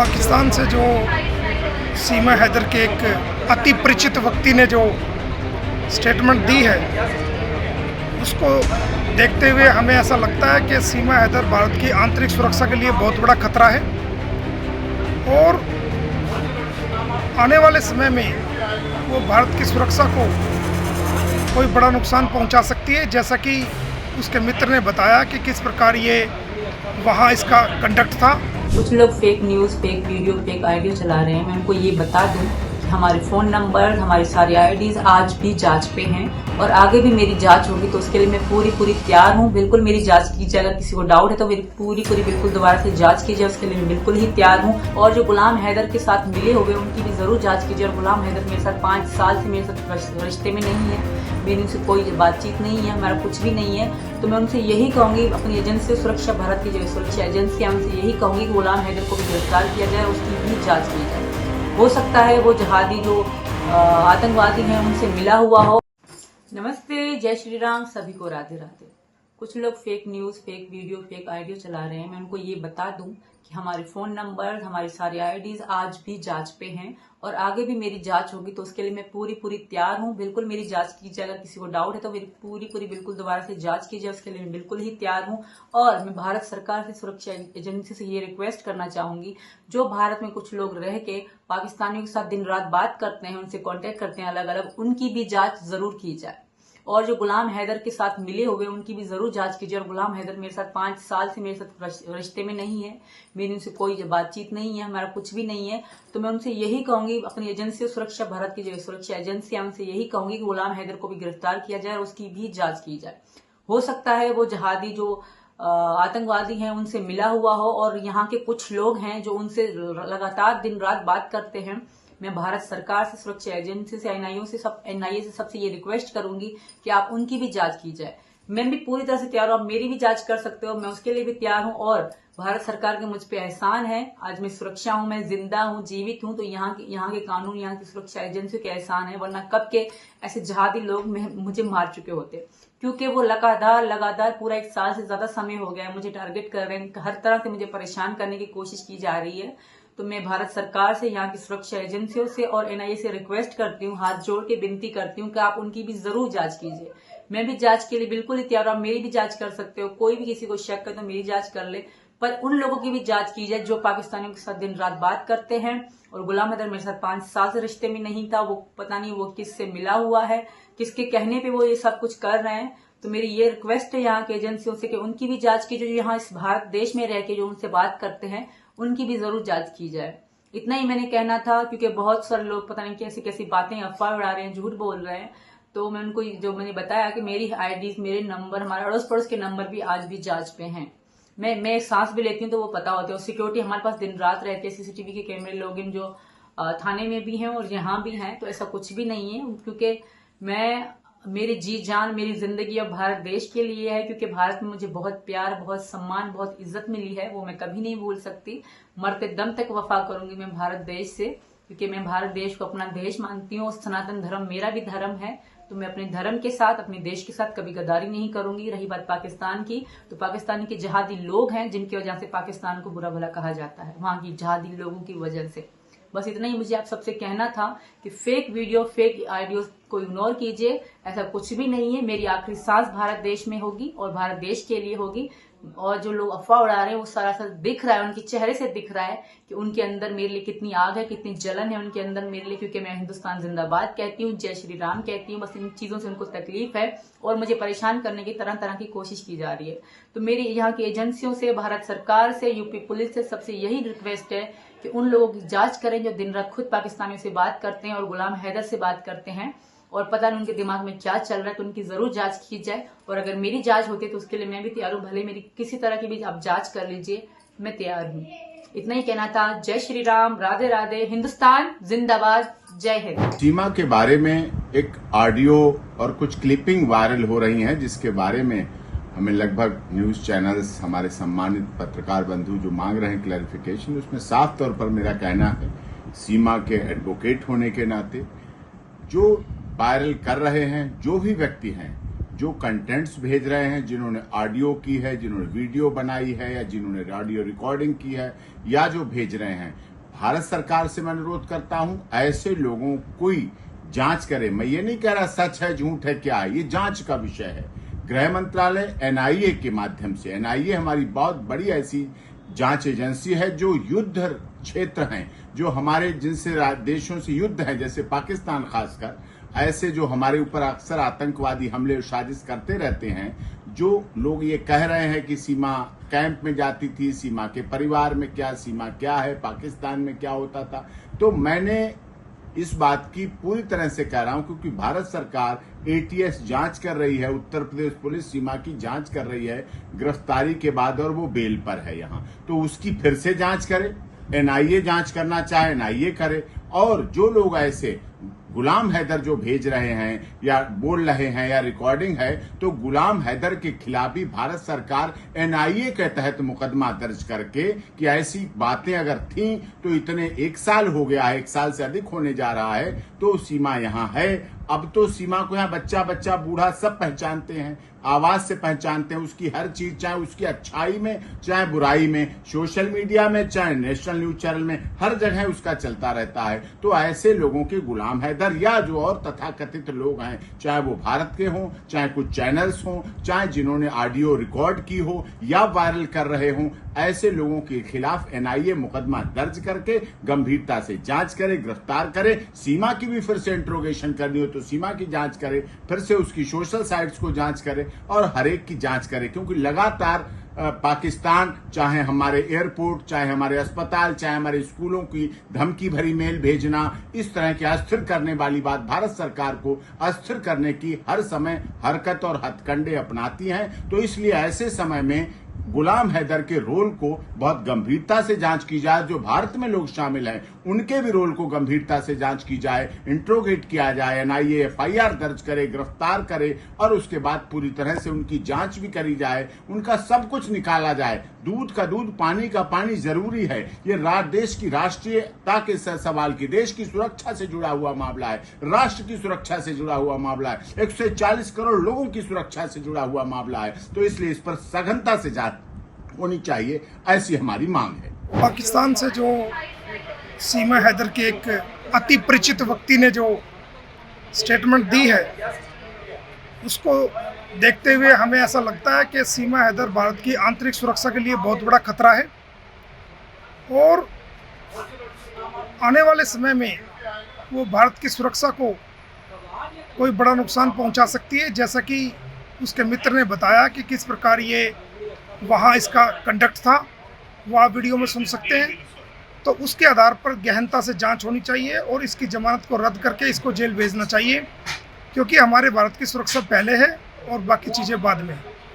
पाकिस्तान से जो सीमा हैदर के एक अति परिचित व्यक्ति ने जो स्टेटमेंट दी है, उसको देखते हुए हमें ऐसा लगता है कि सीमा हैदर भारत की आंतरिक सुरक्षा के लिए बहुत बड़ा खतरा है और आने वाले समय में वो भारत की सुरक्षा को कोई बड़ा नुकसान पहुंचा सकती है। जैसा कि उसके मित्र ने बताया कि किस प्रकार ये वहाँ इसका कंडक्ट था। कुछ लोग fake news, fake video, fake audio चला रहे हैं। मैं उनको ये बता दूं कि हमारे फ़ोन नंबर, हमारी सारी आईडीज़ आज भी जांच पे हैं और आगे भी मेरी जांच होगी, तो उसके लिए मैं पूरी तैयार हूँ। बिल्कुल मेरी जांच कीजिए। अगर किसी को डाउट है तो मेरी पूरी बिल्कुल दोबारा से जांच कीजिए, उसके लिए मैं बिल्कुल ही तैयार हूँ। और जो गुलाम हैदर के साथ मिले हुए उनकी भी जरूर जाँच कीजिए। और गुलाम हैदर मेरे साथ 5 साल से मेरे साथ रिश्ते में नहीं है, मेरी उनसे कोई बातचीत नहीं है, हमारा कुछ भी नहीं है। तो मैं उनसे यही कहूँगी, अपनी एजेंसी सुरक्षा, भारत की जो सुरक्षा एजेंसी है, उनसे यही कहूँगी कि गुलाम हैदर को भी गिरफ्तार किया जाए, उसकी भी जांच की जाए। हो सकता है वो जहादी जो आतंकवादी हैं उनसे मिला हुआ हो। नमस्ते, जय श्री राम, सभी को राधे राधे। कुछ लोग fake news, fake video, fake audio चला रहे हैं। मैं उनको ये बता दूं कि हमारे फ़ोन नंबर, हमारी सारी आईडीज़ आज भी जांच पे हैं और आगे भी मेरी जांच होगी, तो उसके लिए मैं पूरी तैयार हूँ। बिल्कुल मेरी जांच कीजिए। अगर किसी को डाउट है तो मेरी पूरी बिल्कुल दोबारा से जांच कीजिए, उसके लिए मैं बिल्कुल ही तैयार हूँ। और मैं भारत सरकार से, सुरक्षा एजेंसी से ये रिक्वेस्ट करना चाहूंगी, जो भारत में कुछ लोग रह के पाकिस्तानियों के साथ दिन रात बात करते हैं, उनसे कॉन्टेक्ट करते हैं अलग अलग, उनकी भी जाँच जरूर की जाए। और जो गुलाम हैदर के साथ मिले हुए उनकी भी जरूर जांच कीजिए। और गुलाम हैदर मेरे साथ 5 साल से मेरे साथ रिश्ते में नहीं है, मेरी उनसे कोई बातचीत नहीं है, हमारा कुछ भी नहीं है। तो मैं उनसे यही कहूंगी, अपनी एजेंसी सुरक्षा, भारत की जो सुरक्षा एजेंसी है, उनसे यही कहूंगी कि गुलाम हैदर को भी गिरफ्तार किया जाए और उसकी भी जांच की जाए। हो सकता है वो जहादी जो आतंकवादी हैं उनसे मिला हुआ हो और यहाँ के कुछ लोग हैं जो उनसे लगातार दिन रात बात करते हैं। मैं भारत सरकार से, सुरक्षा एजेंसी से, एनआईए से सबसे ये रिक्वेस्ट करूंगी कि आप उनकी भी जांच की जाए। मैं भी पूरी तरह से तैयार हूँ, आप मेरी भी जांच कर सकते हो, मैं उसके लिए भी तैयार हूँ। और भारत सरकार के मुझ पे एहसान है, आज मैं सुरक्षा हूँ, मैं जिंदा हूँ, जीवित हूँ, तो यहाँ के कानून, यहाँ की सुरक्षा एजेंसी के एहसान है, वरना कब के ऐसे जहादी लोग मुझे मार चुके होते। क्योंकि वो लगातार पूरा 1 साल से ज्यादा समय हो गया है, मुझे टारगेट कर रहे हैं, हर तरह से मुझे परेशान करने की कोशिश की जा रही है। तो मैं भारत सरकार से, यहाँ की सुरक्षा एजेंसियों से और एनआईए से रिक्वेस्ट करती हूँ, हाथ जोड़ के विनती करती हूँ कि आप उनकी भी जरूर जांच कीजिए। मैं भी जांच के लिए बिल्कुल ही तैयार हूँ, आप मेरी भी जांच कर सकते हो। कोई भी किसी को शक है तो मेरी जांच कर ले, पर उन लोगों की भी जांच की जाए जो पाकिस्तानियों के साथ दिन रात बात करते हैं। और गुलाम हैदर मेरे साथ 5 साल से रिश्ते में नहीं था, वो पता नहीं वो किससे मिला हुआ है, किसके कहने पे वो ये सब कुछ कर रहे हैं। तो मेरी ये रिक्वेस्ट है यहाँ की एजेंसियों से कि उनकी भी जांच की, जो यहाँ इस भारत देश में रह के जो उनसे बात करते हैं, उनकी भी जरूर जांच की जाए। इतना ही मैंने कहना था, क्योंकि बहुत सारे लोग पता नहीं कैसी बातें, अफवाह उड़ा रहे हैं, झूठ बोल रहे हैं। तो मैं उनको जो मैंने बताया कि मेरी आईडीज, मेरे नंबर, हमारे अड़ोस पड़ोस के नंबर भी आज भी जांच पे हैं। मैं सांस भी लेती हूँ तो वो पता होता है। और सिक्योरिटी हमारे पास दिन रात रहती है, सीसीटीवी के कैमरे लॉगिन जो थाने में भी हैं और यहाँ भी हैं। तो ऐसा कुछ भी नहीं है, क्योंकि मेरी जी जान, मेरी जिंदगी अब भारत देश के लिए है। क्योंकि भारत में मुझे बहुत प्यार, बहुत सम्मान, बहुत इज्जत मिली है, वो मैं कभी नहीं भूल सकती। मरते दम तक वफा करूंगी मैं भारत देश से, क्योंकि मैं भारत देश को अपना देश मानती हूँ। सनातन धर्म मेरा भी धर्म है, तो मैं अपने धर्म के साथ, अपने देश के साथ कभी गद्दारी नहीं करूंगी। रही बात पाकिस्तान की, तो पाकिस्तानी के जहादी लोग हैं जिनकी वजह से पाकिस्तान को बुरा भला कहा जाता है, वहां की जहादी लोगों की वजह से। बस इतना ही मुझे आप सबसे कहना था कि फेक वीडियो, फेक आइडियोज को इग्नोर कीजिए। ऐसा कुछ भी नहीं है। मेरी आखिरी सांस भारत देश में होगी और भारत देश के लिए होगी। और जो लोग अफवाह उड़ा रहे हैं वो सरासर दिख रहा है, उनके चेहरे से दिख रहा है कि उनके अंदर मेरे लिए कितनी आग है, कितनी जलन है उनके अंदर मेरे लिए। क्योंकि मैं हिंदुस्तान जिंदाबाद कहती हूँ, जय श्री राम कहती हूँ। बस इन चीजों से उनको तकलीफ है और मुझे परेशान करने की तरह की कोशिश की जा रही है। तो मेरी यहाँ की एजेंसियों से, भारत सरकार से, यूपी पुलिस से सबसे यही रिक्वेस्ट है कि उन लोगों की जांच करें जो दिन रात खुद पाकिस्तानियों से बात करते हैं और गुलाम हैदर से बात करते हैं, और पता नहीं उनके दिमाग में क्या चल रहा है। तो उनकी जरूर जांच की जाए। और अगर मेरी जांच होती है तो उसके लिए मैं भी तैयार हूँ, भले मेरी किसी तरह की भी आप जांच कर लीजिए, मैं तैयार हूँ। इतना ही कहना था। जय श्री राम, राधे राधे, हिंदुस्तान जिंदाबाद, जय हिंद। सीमा के बारे में एक ऑडियो और कुछ क्लिपिंग वायरल हो रही हैं, जिसके बारे में हमें लगभग न्यूज चैनल्स, हमारे सम्मानित पत्रकार बंधु जो मांग रहे हैं क्लैरिफिकेशन, उसमें साफ तौर पर मेरा कहना है, सीमा के एडवोकेट होने के नाते जो वायरल कर रहे हैं, जो भी व्यक्ति हैं, जो कंटेंट्स भेज रहे हैं, जिन्होंने ऑडियो की है, जिन्होंने वीडियो बनाई है, या जिन्होंने ऑडियो रिकॉर्डिंग की है, या जो भेज रहे हैं, भारत सरकार से मैं अनुरोध करता हूं, ऐसे लोगों कोई जांच करे। मैं ये नहीं कह रहा सच है झूठ है क्या है, ये जांच का विषय है। गृह मंत्रालय एनआईए के माध्यम से, एनआईए हमारी बहुत बड़ी ऐसी जांच एजेंसी है जो युद्ध क्षेत्र हैं, जो हमारे जिनसे देशों से युद्ध है, जैसे पाकिस्तान खासकर, ऐसे जो हमारे ऊपर अक्सर आतंकवादी हमले और साजिश करते रहते हैं, जो लोग ये कह रहे हैं कि सीमा कैंप में जाती थी, सीमा के परिवार में क्या, सीमा क्या है, पाकिस्तान में क्या होता था। तो मैंने इस बात की पूरी तरह से कह रहा हूं क्योंकि भारत सरकार एटीएस जांच कर रही है, उत्तर प्रदेश पुलिस सीमा की जांच कर रही है गिरफ्तारी के बाद, और वो बेल पर है यहां, तो उसकी फिर से जांच करे। एनआईए जांच करना चाहे एनआईए करे, और जो लोग ऐसे गुलाम हैदर जो भेज रहे हैं या बोल रहे हैं या रिकॉर्डिंग है, तो गुलाम हैदर के खिलाफ भी भारत सरकार एनआईए के तहत मुकदमा दर्ज करके कि ऐसी बातें अगर थीं तो इतने 1 साल हो गया है, 1 साल से अधिक होने जा रहा है, तो सीमा यहाँ है। अब तो सीमा को यहाँ बच्चा बच्चा बूढ़ा सब पहचानते हैं, आवाज से पहचानते हैं, उसकी हर चीज, चाहे उसकी अच्छाई में चाहे बुराई में, सोशल मीडिया में चाहे नेशनल न्यूज चैनल में, हर जगह उसका चलता रहता है। तो ऐसे लोगों के गुलाम हैदर या जो और तथाकथित लोग हैं, चाहे वो भारत के हों, चाहे कुछ चैनल्स हों, चाहे जिन्होंने ऑडियो रिकॉर्ड की हो या वायरल कर रहे हों, ऐसे लोगों के खिलाफ एनआईए मुकदमा दर्ज करके गंभीरता से जांच करे, गिरफ्तार करे। सीमा की भी फिर से इंट्रोगेशन करनी हो तो सीमा की जांच करे, फिर से उसकी सोशल साइट्स को जांच करे और हर एक की जांच करे, क्योंकि लगातार पाकिस्तान चाहे हमारे एयरपोर्ट, चाहे हमारे अस्पताल, चाहे हमारे स्कूलों की धमकी भरी मेल भेजना, इस तरह की अस्थिर करने वाली बात भारत सरकार को अस्थिर करने की हर समय हरकत और हथकंडे अपनाती हैं। तो इसलिए ऐसे समय में गुलाम हैदर के रोल को बहुत गंभीरता से जांच की जाए, जो भारत में लोग शामिल हैं उनके भी रोल को गंभीरता से जांच की जाए, इंट्रोगेट किया जाए, एनआईए एफआईआर दर्ज करे, गिरफ्तार करे, और उसके बाद पूरी तरह से उनकी जांच भी करी जाए, उनका सब कुछ निकाला जाए। दूध का दूध, पानी का पानी जरूरी है। ये देश की राष्ट्रीयता के सवाल की, देश की सुरक्षा से जुड़ा हुआ मामला है, राष्ट्र की सुरक्षा से जुड़ा हुआ मामला है, 140 करोड़ लोगों की सुरक्षा से जुड़ा हुआ मामला है। तो इसलिए इस पर सघनता से जांच होनी चाहिए, ऐसी हमारी मांग है। पाकिस्तान से जो सीमा हैदर के एक अति परिचित व्यक्ति ने जो स्टेटमेंट दी है, उसको देखते हुए हमें ऐसा लगता है कि सीमा हैदर भारत की आंतरिक सुरक्षा के लिए बहुत बड़ा खतरा है और आने वाले समय में वो भारत की सुरक्षा को कोई बड़ा नुकसान पहुंचा सकती है। जैसा कि उसके मित्र ने बताया कि किस प्रकार ये वहाँ इसका कंडक्ट था, वो आप वीडियो में सुन सकते हैं। तो उसके आधार पर गहनता से जांच होनी चाहिए और इसकी जमानत को रद्द करके इसको जेल भेजना चाहिए, क्योंकि हमारे भारत की सुरक्षा पहले है और बाकी चीज़ें बाद में।